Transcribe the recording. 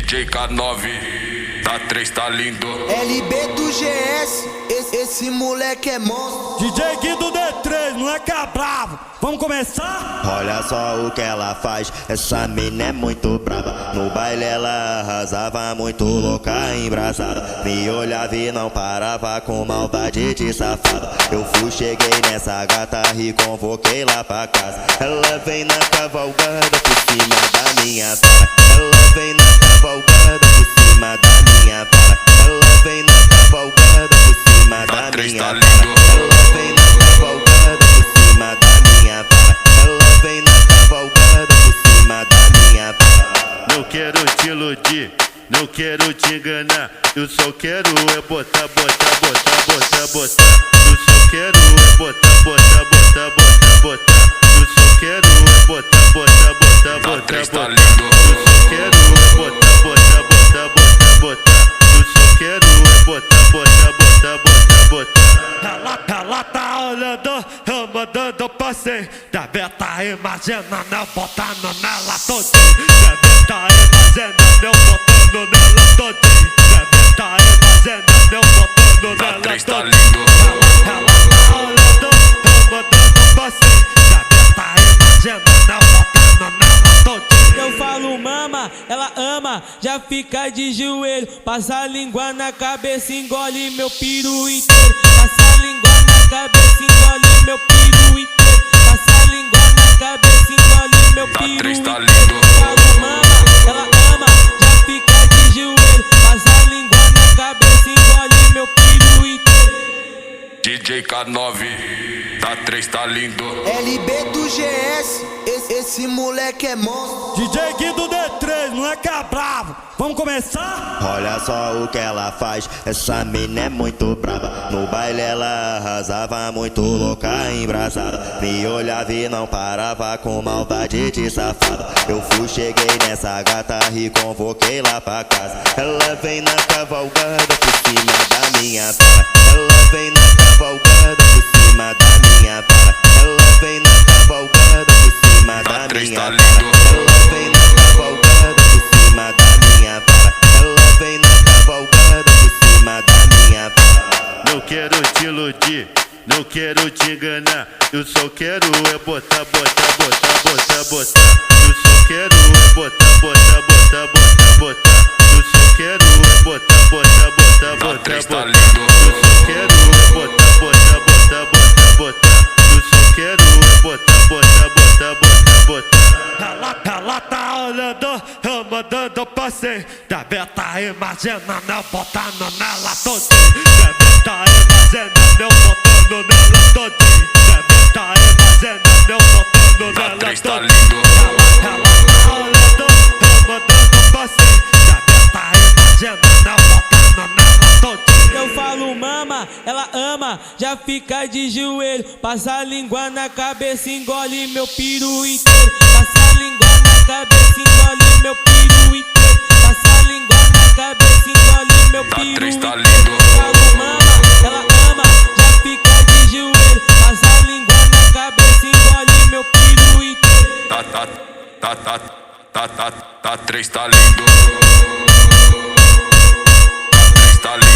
DJ K9, da 3 tá lindo. LB do GS, esse moleque é monstro. DJ Gui do D3, moleque é bravo. Vamos começar? Olha só o que ela faz, essa mina é muito brava. No baile ela arrasava, muito louca, embrasada. Me olhava e não parava com maldade de safada. Eu fui, cheguei nessa gata e convoquei lá pra casa. Ela vem na cavalgada por cima da minha vara. Ela vem na cavalgada por cima da minha vara. Ela vem na cavalgada por cima da minha vara. Ela vem na cavalgada por cima da minha vara. Ela vem na cavalgada por cima da minha vara. Não quero te iludir, não quero te enganar. Eu só quero é botar, botar, botar, botar, botar. Eu só quero é botar, botar, botar, botar, botar. Eu só quero é botar, botar, botar, botar, botar. Eu só quero é botar, botar, botar, botar, botar. Eu só quero é botar, botar, botar, botar, botar. Ela tá olhando, eu mandando passeio. Deve tá imaginando eu botando nela todinha. Deve tá imaginando eu botando nela todinha. Deve tá imaginando eu botando nela todinha. Ela tá olhando, eu mandando passeio. Deve tá imaginando eu botando nela todinha. Eu falo mama, ela ama, já fica de joelho. Passa a língua na cabeça, engole meu piru inteiro. Passa a língua na cabeça, engole meu piru inteiro. Passa a língua na cabeça, engole meu piru inteiro. Eu falo mama, ela ama, já fica de joelho. Passa a língua na cabeça, engole meu piru inteiro. DJ K9, da 3 tá lindo. LB do GS, esse moleque é monstro. DJ Gui do D3, moleque é bravo. Vamos começar? Olha só o que ela faz, essa mina é muito brava. No baile ela arrasava, muito louca, embrasada. Me olhava e não parava com maldade de safada. Eu fui, cheguei nessa gata e convoquei lá pra casa. Ela vem na cavalgada por cima da minha vara. Ela vem na cavalgada por cima da minha vara. Ela vem na cavalgada por cima da minha vara. Ela vem na cavalgada por cima da minha vara. Ela vem na cavalgada por cima da minha vara. Não quero te iludir, não quero te enganar. Eu só quero é botar, botar, botar, botar, botar. Eu só quero é botar, botar, botar, botar, botar. Eu só quero é botar, botar, botar, botar, botar. Eu só quero é botar, botar, botar, botar, botar. Eu só quero é botar, botar, botar, botar, botar. Ela tá olhando, eu mandando passeio. Deve tá imaginando eu botando nela todinha. Deve tá imaginando eu botando nela todinha. Deve tá imaginando eu botando nela todinha. Ela tá olhando, eu mandando passeio. Deve tá imaginando eu botando nela todinha. Eu falo mama, ela ama, já fica de joelho. Passa a língua na cabeça, engole meu piru inteiro. Passa a língua na cabeça, engole meu piru inteiro. Passa a língua na cabeça, engole meu piru inteiro. Eu falo mama, ela ama, já fica de joelho. Passa a língua na cabeça, engole meu piru inteiro. Tá 3 tá lindo. Tá 3 tá lindo.